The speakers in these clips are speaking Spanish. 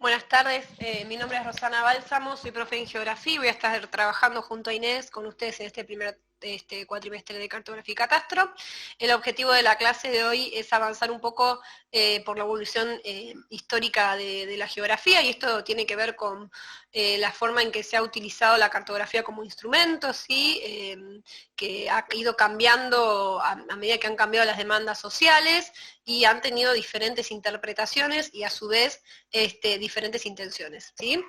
Buenas tardes, mi nombre es Rosana Bálsamo, soy profe en Geografía y voy a estar trabajando junto a Inés con ustedes en este primer cuatrimestre de Cartografía y Catastro. El objetivo de la clase de hoy es avanzar un poco por la evolución histórica de la geografía, y esto tiene que ver con la forma en que se ha utilizado la cartografía como instrumento, ¿sí? Que ha ido cambiando a medida que han cambiado las demandas sociales y han tenido diferentes interpretaciones y a su vez diferentes intenciones, ¿sí?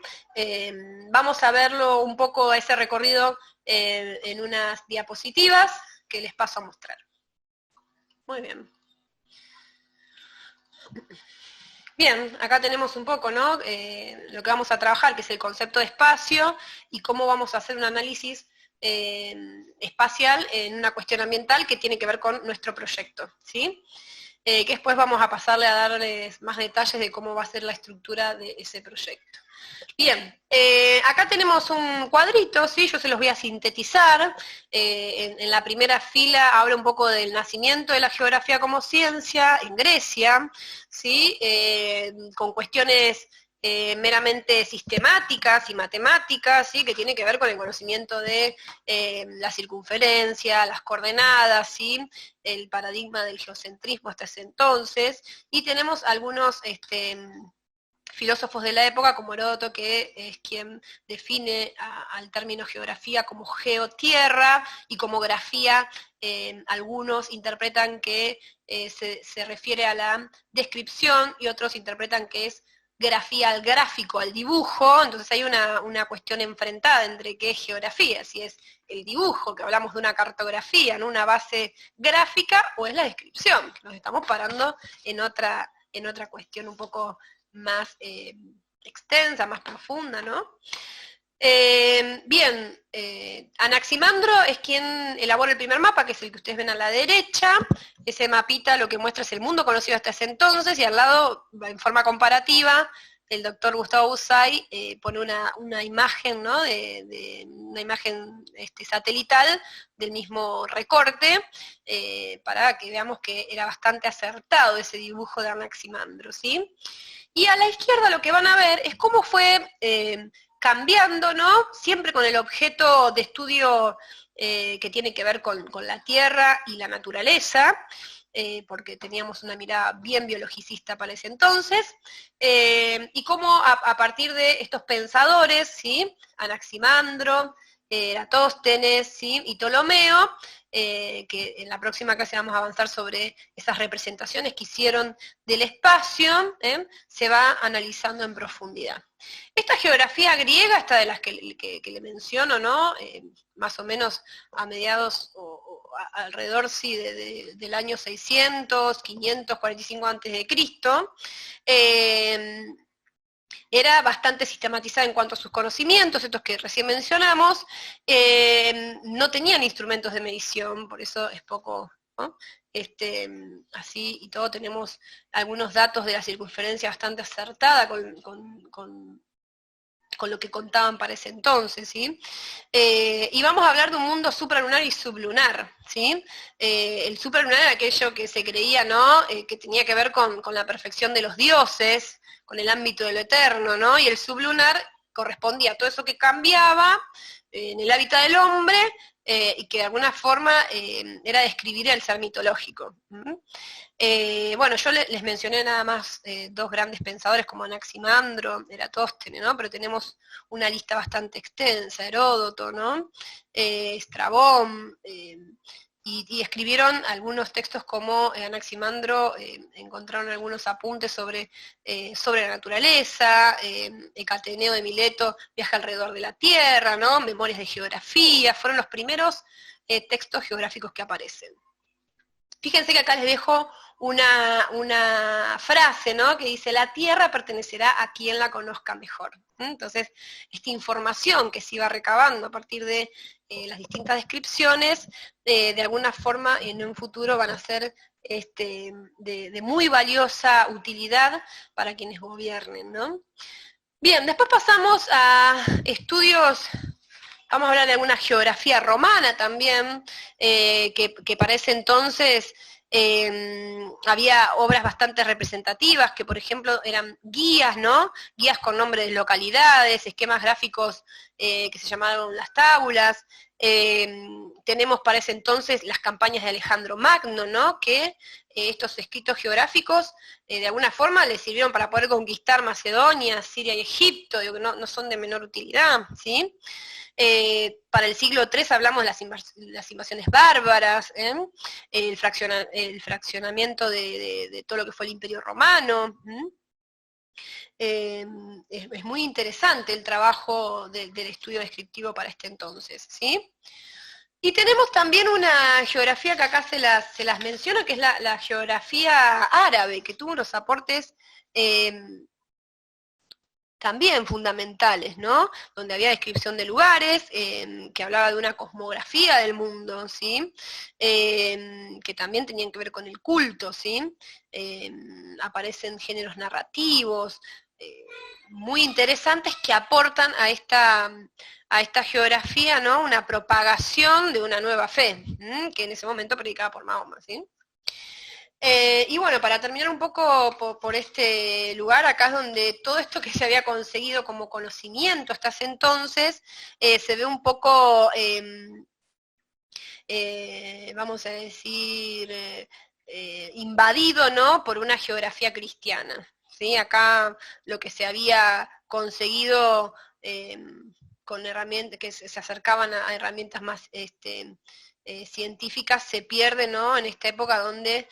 Vamos a verlo un poco, ese recorrido, en unas diapositivas que les paso a mostrar. Muy bien. Bien, acá tenemos un poco, ¿no? Lo que vamos a trabajar, que es el concepto de espacio y cómo vamos a hacer un análisis espacial en una cuestión ambiental que tiene que ver con nuestro proyecto, ¿sí? Que después vamos a pasarle a darles más detalles de cómo va a ser la estructura de ese proyecto. Bien, acá tenemos un cuadrito, ¿sí? Yo se los voy a sintetizar. En la primera fila habla un poco del nacimiento de la geografía como ciencia en Grecia, ¿sí? Con cuestiones meramente sistemáticas y matemáticas, ¿sí? Que tiene que ver con el conocimiento de la circunferencia, las coordenadas, ¿sí? El paradigma del geocentrismo hasta ese entonces, y tenemos algunos filósofos de la época, como Heródoto, que es quien define al término geografía como geotierra, y como grafía, algunos interpretan que se refiere a la descripción, y otros interpretan que es grafía al gráfico, al dibujo. Entonces hay una cuestión enfrentada entre qué es geografía, si es el dibujo, que hablamos de una cartografía, ¿no? Una base gráfica, o es la descripción, que nos estamos parando en otra cuestión un poco más extensa, más profunda, ¿no? Bien, Anaximandro es quien elabora el primer mapa, que es el que ustedes ven a la derecha. Ese mapita lo que muestra es el mundo conocido hasta ese entonces, y al lado, en forma comparativa, el doctor Gustavo Bussay pone una imagen, ¿no? de una imagen satelital del mismo recorte, para que veamos que era bastante acertado ese dibujo de Anaximandro, ¿sí? Y a la izquierda lo que van a ver es cómo fue cambiando, ¿no? Siempre con el objeto de estudio que tiene que ver con la Tierra y la naturaleza, porque teníamos una mirada bien biologicista para ese entonces, y cómo a partir de estos pensadores, ¿sí? Anaximandro, Eratóstenes, ¿sí? Y Ptolomeo, que en la próxima clase vamos a avanzar sobre esas representaciones que hicieron del espacio, se va analizando en profundidad. Esta geografía griega, esta de las que le menciono, ¿no? Más o menos a mediados alrededor, sí, del año 600, 545 a.C., era bastante sistematizada en cuanto a sus conocimientos, estos que recién mencionamos. No tenían instrumentos de medición, por eso es poco, ¿no? Así y todo, tenemos algunos datos de la circunferencia bastante acertada con lo que contaban para ese entonces, ¿sí? Y vamos a hablar de un mundo supralunar y sublunar, ¿sí? El supralunar era aquello que se creía, ¿no? Que tenía que ver con la perfección de los dioses, con el ámbito de lo eterno, ¿no? Y el sublunar correspondía a todo eso que cambiaba en el hábitat del hombre, y que de alguna forma era describir el ser mitológico. Bueno, yo les mencioné nada más dos grandes pensadores como Anaximandro, Eratóstenes, ¿no? Pero tenemos una lista bastante extensa, Heródoto, ¿no? Estrabón, y escribieron algunos textos como Anaximandro, encontraron algunos apuntes sobre la naturaleza, Hecateneo de Mileto, Viaje alrededor de la Tierra, ¿no? Memorias de geografía, fueron los primeros textos geográficos que aparecen. Fíjense que acá les dejo una frase, ¿no? Que dice: la Tierra pertenecerá a quien la conozca mejor. Entonces, esta información que se iba recabando a partir de las distintas descripciones, de alguna forma en un futuro van a ser de muy valiosa utilidad para quienes gobiernen, ¿no? Bien, después pasamos a estudios. Vamos a hablar de alguna geografía romana también, que para ese entonces había obras bastante representativas, que por ejemplo eran guías, ¿no? Guías con nombres de localidades, esquemas gráficos que se llamaban las tábulas. Tenemos para ese entonces las campañas de Alejandro Magno, ¿no? Que estos escritos geográficos de alguna forma le sirvieron para poder conquistar Macedonia, Siria y Egipto, digo que no son de menor utilidad, ¿sí? Para el siglo III hablamos de las invasiones bárbaras, el fraccionamiento de todo lo que fue el Imperio Romano. Es muy interesante el trabajo del estudio descriptivo para este entonces, ¿sí? Y tenemos también una geografía que acá se las menciona, que es la geografía árabe, que tuvo unos aportes también fundamentales, ¿no? Donde había descripción de lugares, que hablaba de una cosmografía del mundo, ¿sí? Que también tenían que ver con el culto, ¿sí? Aparecen géneros narrativos, muy interesantes que aportan a esta geografía, ¿no? Una propagación de una nueva fe, que en ese momento predicaba por Mahoma, ¿sí? Y bueno, para terminar un poco por este lugar, acá es donde todo esto que se había conseguido como conocimiento hasta ese entonces, se ve un poco, vamos a decir, invadido, ¿no? Por una geografía cristiana, ¿sí? Acá lo que se había conseguido con herramientas que se acercaban a herramientas más científicas se pierde, ¿no? En esta época donde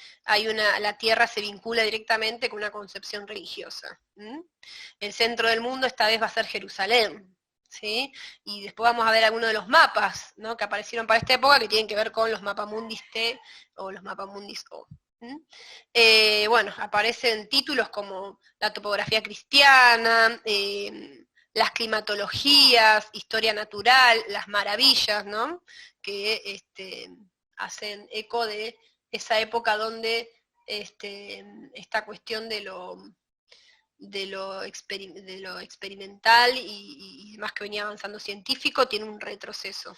la tierra se vincula directamente con una concepción religiosa. El centro del mundo esta vez va a ser Jerusalén, ¿sí? Y después vamos a ver algunos de los mapas, ¿no? Que aparecieron para esta época que tienen que ver con los mapamundis T o los mapamundis O. Bueno, aparecen títulos como la topografía cristiana, las climatologías, historia natural, las maravillas, ¿no? Que hacen eco de esa época donde esta cuestión de lo experimental y demás que venía avanzando científico tiene un retroceso.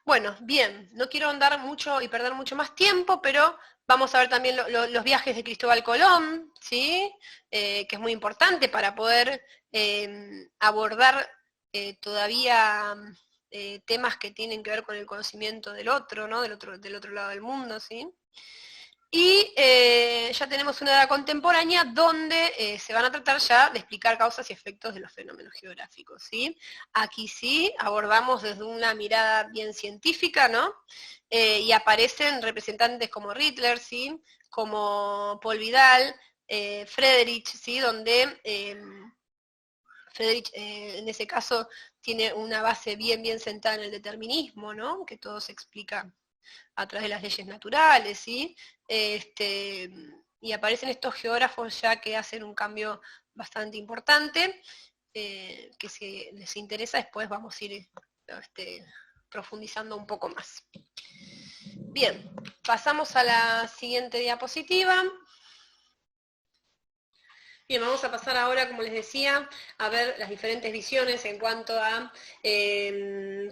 Bueno, bien, no quiero andar mucho y perder mucho más tiempo, pero vamos a ver también los viajes de Cristóbal Colón, ¿sí? Que es muy importante para poder abordar todavía temas que tienen que ver con el conocimiento del otro, ¿no? Del otro lado del mundo, ¿sí? Y ya tenemos una edad contemporánea donde se van a tratar ya de explicar causas y efectos de los fenómenos geográficos, ¿sí? Aquí sí abordamos desde una mirada bien científica, ¿no? Y aparecen representantes como Rittler, ¿sí? Como Paul Vidal, Friedrich, ¿sí? Donde Friedrich en ese caso tiene una base bien sentada en el determinismo, ¿no? Que todo se explica a través de las leyes naturales, ¿sí? Y aparecen estos geógrafos ya que hacen un cambio bastante importante, que si les interesa después vamos a ir profundizando un poco más. Bien, pasamos a la siguiente diapositiva. Bien, vamos a pasar ahora, como les decía, a ver las diferentes visiones en cuanto a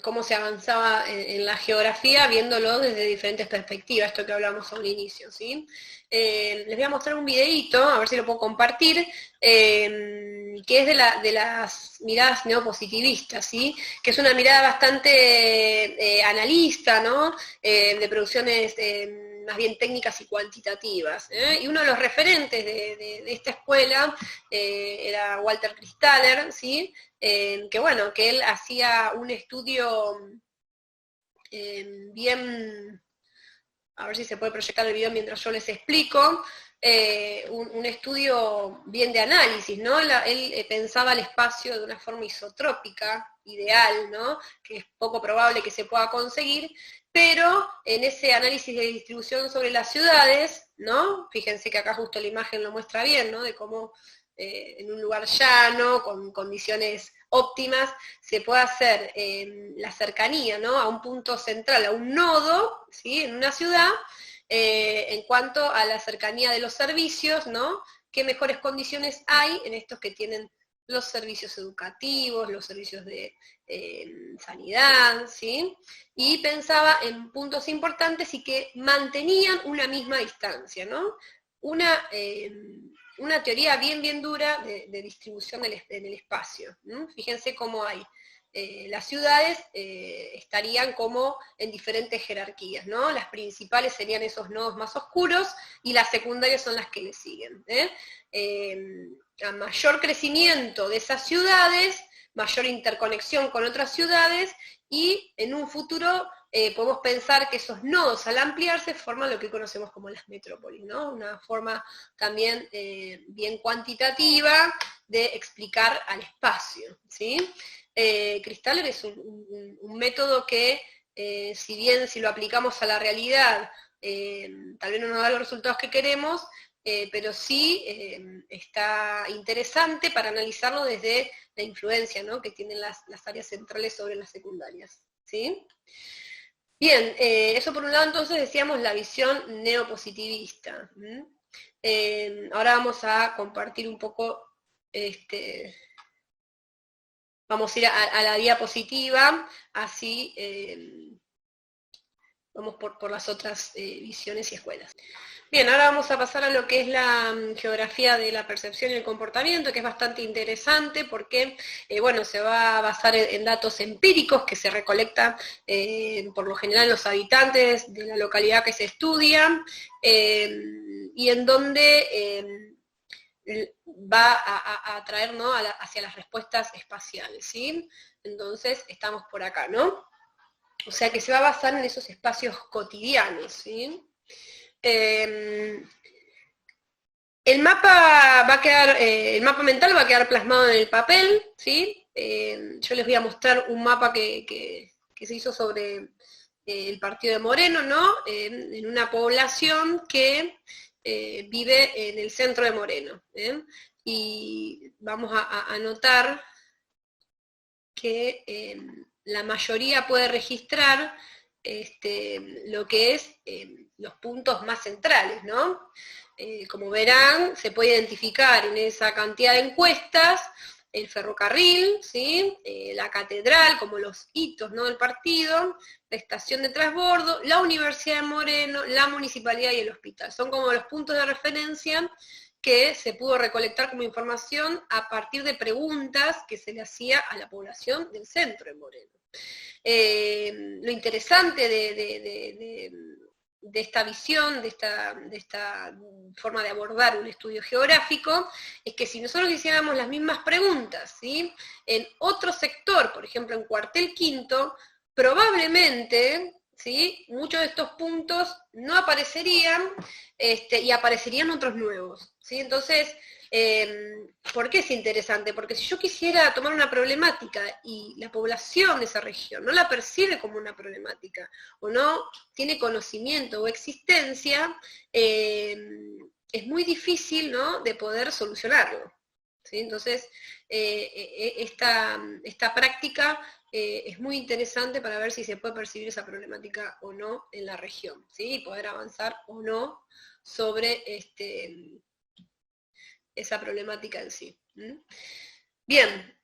cómo se avanzaba en la geografía, viéndolo desde diferentes perspectivas, esto que hablamos a un inicio, ¿sí? Les voy a mostrar un videíto, a ver si lo puedo compartir, que es de las miradas neopositivistas, ¿sí? Que es una mirada bastante analista, ¿no? De producciones más bien técnicas y cuantitativas. Y uno de los referentes de esta escuela era Walter Kristaller, ¿sí? Que bueno, que él hacía un estudio bien, a ver si se puede proyectar el video mientras yo les explico, un estudio bien de análisis, ¿no? Él pensaba el espacio de una forma isotrópica, ideal, ¿no? Que es poco probable que se pueda conseguir, pero en ese análisis de distribución sobre las ciudades, ¿no? Fíjense que acá justo la imagen lo muestra bien, ¿no? De cómo en un lugar llano, con condiciones óptimas, se puede hacer la cercanía, ¿no? A un punto central, a un nodo, ¿sí? En una ciudad, en cuanto a la cercanía de los servicios, ¿no? ¿Qué mejores condiciones hay en estos que tienen los servicios educativos, los servicios de sanidad, ¿sí? Y pensaba en puntos importantes y que mantenían una misma distancia, ¿no? Una teoría bien dura de distribución en el espacio, ¿no? Fíjense cómo hay. Las ciudades estarían como en diferentes jerarquías, ¿no? Las principales serían esos nodos más oscuros y las secundarias son las que le siguen. A mayor crecimiento de esas ciudades, mayor interconexión con otras ciudades y en un futuro podemos pensar que esos nodos al ampliarse forman lo que conocemos como las metrópolis, ¿no? Una forma también bien cuantitativa de explicar al espacio, ¿sí? Kristaller es un método que, si lo aplicamos a la realidad, tal vez no nos da los resultados que queremos, pero sí está interesante para analizarlo desde la influencia, ¿no?, que tienen las áreas centrales sobre las secundarias, ¿sí? Bien, eso por un lado entonces decíamos la visión neopositivista. Ahora vamos a compartir un poco, vamos a ir a la diapositiva, así vamos por las otras visiones y escuelas. Bien, ahora vamos a pasar a lo que es la geografía de la percepción y el comportamiento, que es bastante interesante porque, bueno, se va a basar en datos empíricos que se recolectan por lo general los habitantes de la localidad que se estudia, y en donde va a atraer, ¿no?, hacia las respuestas espaciales, ¿sí? Entonces, estamos por acá, ¿no? O sea que se va a basar en esos espacios cotidianos, ¿sí? El mapa va a quedar, el mapa mental va a quedar plasmado en el papel, ¿sí? Yo les voy a mostrar un mapa que se hizo sobre el partido de Moreno, ¿no? En una población que vive en el centro de Moreno, y vamos a notar que la mayoría puede registrar lo que es los puntos más centrales, ¿no? Como verán, se puede identificar en esa cantidad de encuestas el ferrocarril, ¿sí? La catedral, como los hitos, ¿no?, del partido, la estación de transbordo, la Universidad de Moreno, la municipalidad y el hospital. Son como los puntos de referencia que se pudo recolectar como información a partir de preguntas que se le hacía a la población del centro de Moreno. Lo interesante de esta visión, de esta forma de abordar un estudio geográfico, es que si nosotros hiciéramos las mismas preguntas, ¿sí?, en otro sector, por ejemplo en Cuartel Quinto, probablemente, ¿sí?, muchos de estos puntos no aparecerían, y aparecerían otros nuevos, ¿sí? Entonces, ¿por qué es interesante? Porque si yo quisiera tomar una problemática y la población de esa región no la percibe como una problemática, o no tiene conocimiento o existencia, es muy difícil, ¿no?, de poder solucionarlo, ¿sí? Entonces, esta práctica es muy interesante para ver si se puede percibir esa problemática o no en la región, ¿sí? Y poder avanzar o no sobre esa problemática en sí. Bien,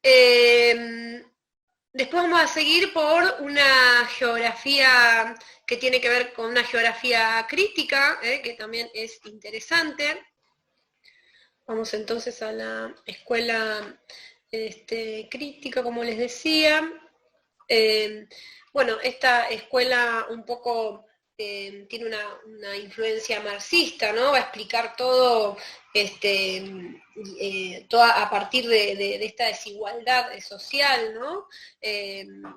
después vamos a seguir por una geografía que tiene que ver con una geografía crítica, que también es interesante. Vamos entonces a la escuela crítica, como les decía. Bueno, esta escuela un poco tiene una influencia marxista, ¿no? Va a explicar todo, a partir de esta desigualdad social, ¿no?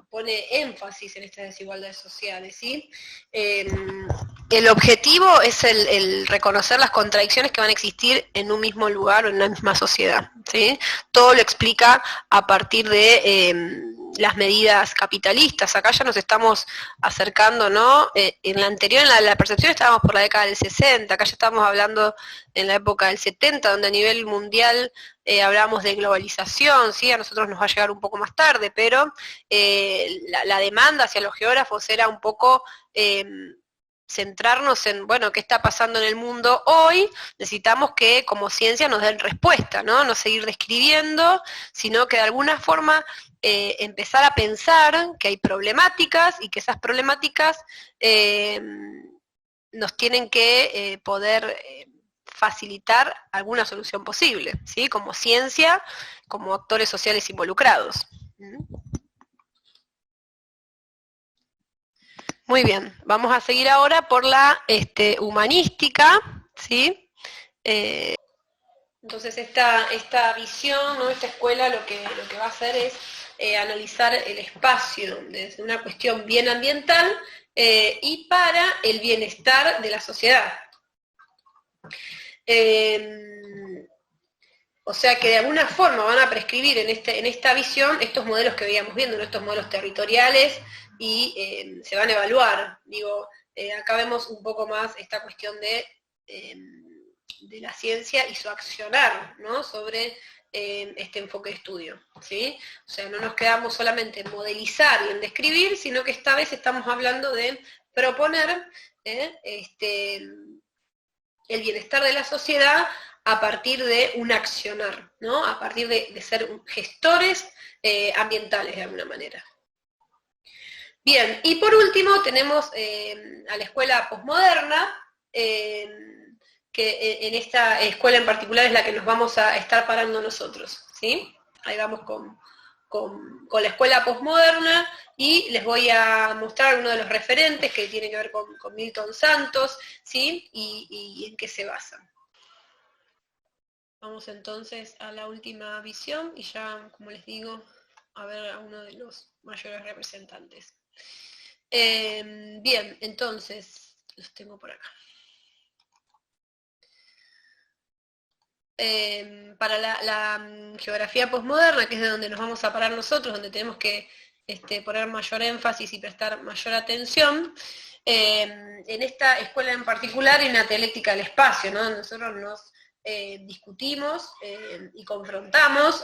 Pone énfasis en estas desigualdades sociales, ¿sí? El objetivo es el reconocer las contradicciones que van a existir en un mismo lugar o en una misma sociedad, ¿sí? Todo lo explica a partir de las medidas capitalistas. Acá ya nos estamos acercando, ¿no? En la anterior, en la percepción estábamos por la década del 60, acá ya estamos hablando en la época del 70, donde a nivel mundial hablamos de globalización, ¿sí? A nosotros nos va a llegar un poco más tarde, pero la demanda hacia los geógrafos era un poco centrarnos en, bueno, qué está pasando en el mundo hoy, necesitamos que como ciencia nos den respuesta, ¿no? No seguir describiendo, sino que de alguna forma empezar a pensar que hay problemáticas y que esas problemáticas nos tienen que poder facilitar alguna solución posible, ¿sí? Como ciencia, como actores sociales involucrados. Muy bien, vamos a seguir ahora por la humanística, ¿sí? Entonces esta visión, ¿no? Esta escuela lo que va a hacer es analizar el espacio desde una cuestión bien ambiental y para el bienestar de la sociedad. O sea que de alguna forma van a prescribir en esta visión estos modelos que veíamos viendo, ¿no? Estos modelos territoriales, y se van a evaluar. Digo, acá vemos un poco más esta cuestión de la ciencia y su accionar, ¿no? Sobre este enfoque de estudio, ¿sí? O sea, no nos quedamos solamente en modelizar y en describir, sino que esta vez estamos hablando de proponer el bienestar de la sociedad a partir de un accionar, ¿no? A partir de ser gestores ambientales de alguna manera. Bien, y por último tenemos a la escuela posmoderna, que en esta escuela en particular es la que nos vamos a estar parando nosotros, ¿sí? Ahí vamos con la escuela posmoderna, y les voy a mostrar algunos de los referentes que tienen que ver con Milton Santos, ¿sí? Y en qué se basan. Vamos entonces a la última visión, y ya, como les digo, a ver a uno de los mayores representantes. Bien, entonces, los tengo por acá. Para la geografía posmoderna, que es de donde nos vamos a parar nosotros, donde tenemos que poner mayor énfasis y prestar mayor atención, en esta escuela en particular hay una dialéctica del espacio, ¿no? Nosotros nos discutimos y confrontamos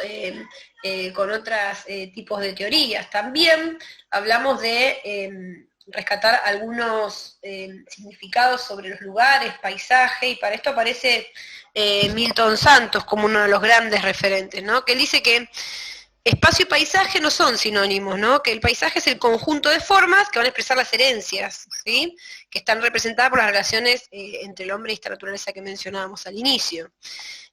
con otros tipos de teorías. También hablamos de rescatar algunos significados sobre los lugares, paisaje, y para esto aparece Milton Santos como uno de los grandes referentes, ¿no? Que él dice que espacio y paisaje no son sinónimos, ¿no? Que el paisaje es el conjunto de formas que van a expresar las herencias, ¿sí? Que están representadas por las relaciones entre el hombre y esta naturaleza que mencionábamos al inicio.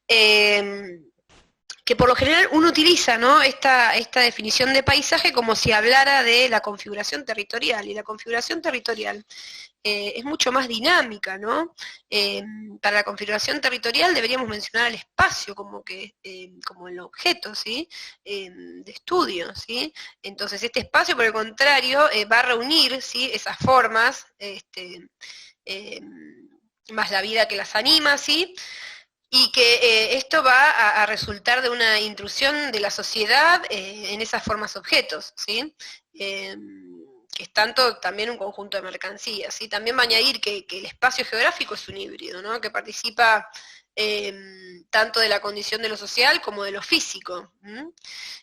Que por lo general uno utiliza, ¿no? esta definición de paisaje como si hablara de la configuración territorial, y la configuración territorial es mucho más dinámica, ¿no? Para la configuración territorial deberíamos mencionar el espacio como el objeto, ¿sí? De estudio, ¿sí? Entonces este espacio, por el contrario, va a reunir, ¿sí? Esas formas, más la vida que las anima, ¿sí? Y que esto va a resultar de una intrusión de la sociedad en esas formas objetos, ¿sí? Que es tanto también un conjunto de mercancías, ¿sí? También va a añadir que el espacio geográfico es un híbrido, ¿no? Que participa tanto de la condición de lo social como de lo físico.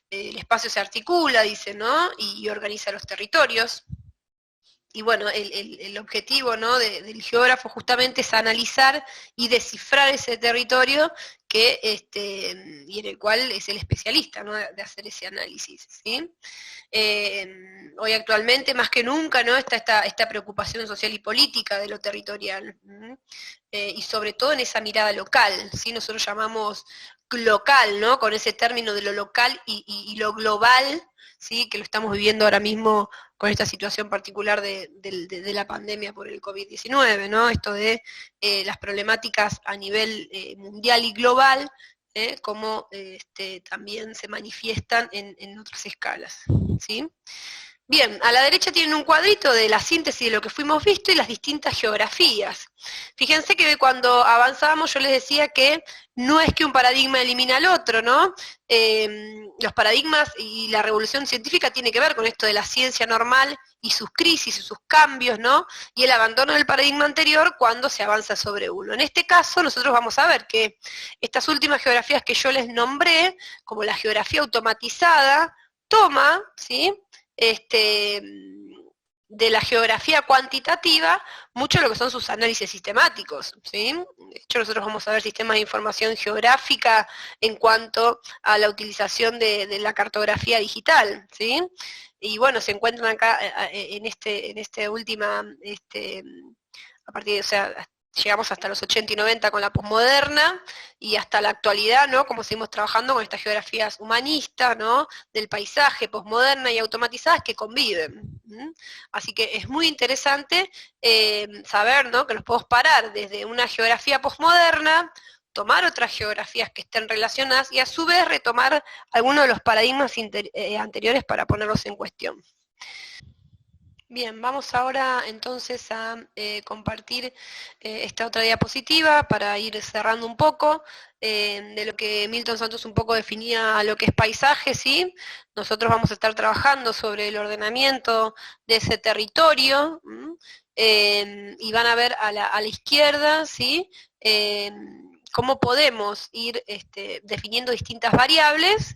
El espacio se articula, dice, ¿no? Y organiza los territorios. Y bueno, el objetivo, ¿no? del geógrafo justamente es analizar y descifrar ese territorio y en el cual es el especialista, ¿no? de hacer ese análisis, ¿sí? Hoy actualmente, más que nunca, ¿no? está esta preocupación social y política de lo territorial, y sobre todo en esa mirada local, ¿sí? Nosotros llamamos local, ¿no? Con ese término de lo local y lo global, ¿sí? Que lo estamos viviendo ahora mismo con esta situación particular de la pandemia por el COVID-19, ¿no? Esto de las problemáticas a nivel mundial y global, como también se manifiestan en otras escalas, ¿sí? Bien, a la derecha tienen un cuadrito de la síntesis de lo que fuimos visto y las distintas geografías. Fíjense que cuando avanzábamos yo les decía que no es que un paradigma elimina al otro, ¿no? Los paradigmas y la revolución científica tiene que ver con esto de la ciencia normal y sus crisis y sus cambios, ¿no? Y el abandono del paradigma anterior cuando se avanza sobre uno. En este caso nosotros vamos a ver que estas últimas geografías que yo les nombré, como la geografía automatizada, toma, ¿sí? de la geografía cuantitativa mucho lo que son sus análisis sistemáticos, ¿sí? De hecho, nosotros vamos a ver sistemas de información geográfica en cuanto a la utilización de la cartografía digital, ¿sí? Y bueno, se encuentran acá en este última, a partir de, o sea, llegamos hasta los 80 y 90 con la posmoderna, y hasta la actualidad, ¿no? Como seguimos trabajando con estas geografías humanistas, ¿no? Del paisaje, posmoderna y automatizadas que conviven. Así que es muy interesante saber, ¿no? Que los podemos parar desde una geografía posmoderna, tomar otras geografías que estén relacionadas y a su vez retomar algunos de los paradigmas anteriores para ponerlos en cuestión. Bien, vamos ahora entonces a compartir esta otra diapositiva para ir cerrando un poco de lo que Milton Santos un poco definía lo que es paisaje, ¿sí? Nosotros vamos a estar trabajando sobre el ordenamiento de ese territorio, y van a ver a la izquierda, ¿sí? Cómo podemos ir definiendo distintas variables,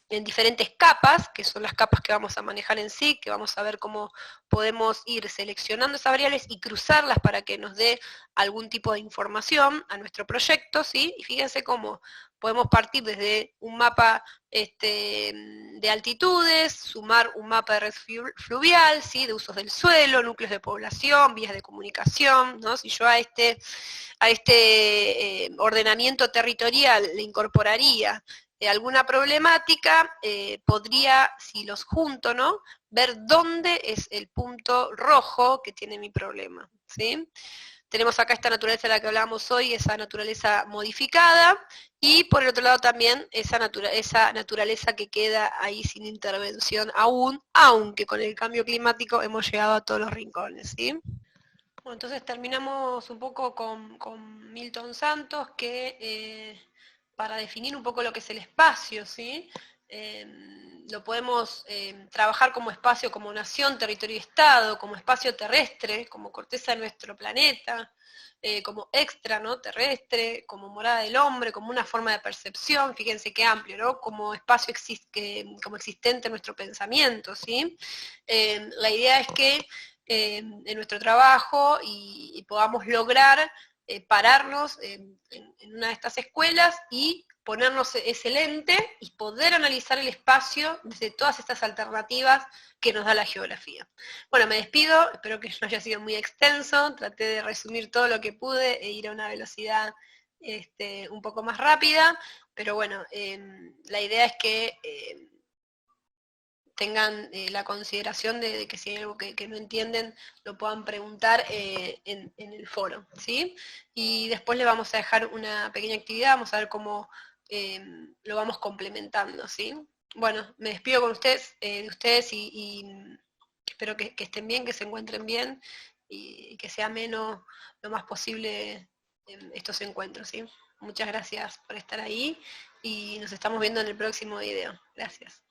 en diferentes capas, que son las capas que vamos a manejar en sí, que vamos a ver cómo podemos ir seleccionando esas variables y cruzarlas para que nos dé algún tipo de información a nuestro proyecto, ¿sí? Y fíjense cómo podemos partir desde un mapa de altitudes, sumar un mapa de red fluvial, ¿sí? De usos del suelo, núcleos de población, vías de comunicación, ¿no? Si yo a este ordenamiento territorial le incorporaría alguna problemática, podría, si los junto, ¿no? Ver dónde es el punto rojo que tiene mi problema, ¿sí? Tenemos acá esta naturaleza de la que hablábamos hoy, esa naturaleza modificada, y por el otro lado también esa naturaleza que queda ahí sin intervención aún, aunque con el cambio climático hemos llegado a todos los rincones, ¿sí? Bueno, entonces terminamos un poco con Milton Santos, que para definir un poco lo que es el espacio, ¿sí? Lo podemos trabajar como espacio, como nación, territorio y estado, como espacio terrestre, como corteza de nuestro planeta, como extra, ¿no? Terrestre, como morada del hombre, como una forma de percepción, fíjense qué amplio, ¿no? Como espacio como existente en nuestro pensamiento, ¿sí? La idea es que en nuestro trabajo y podamos lograr pararnos en una de estas escuelas y ponernos ese lente y poder analizar el espacio desde todas estas alternativas que nos da la geografía. Bueno, me despido, espero que no haya sido muy extenso, traté de resumir todo lo que pude e ir a una velocidad un poco más rápida, pero bueno, la idea es que tengan la consideración de que si hay algo que no entienden, lo puedan preguntar en el foro, ¿sí? Y después les vamos a dejar una pequeña actividad, vamos a ver cómo lo vamos complementando, ¿sí? Bueno, me despido con ustedes, de ustedes y espero que estén bien, que se encuentren bien y que sea menos lo más posible estos encuentros, ¿sí? Muchas gracias por estar ahí y nos estamos viendo en el próximo video. Gracias.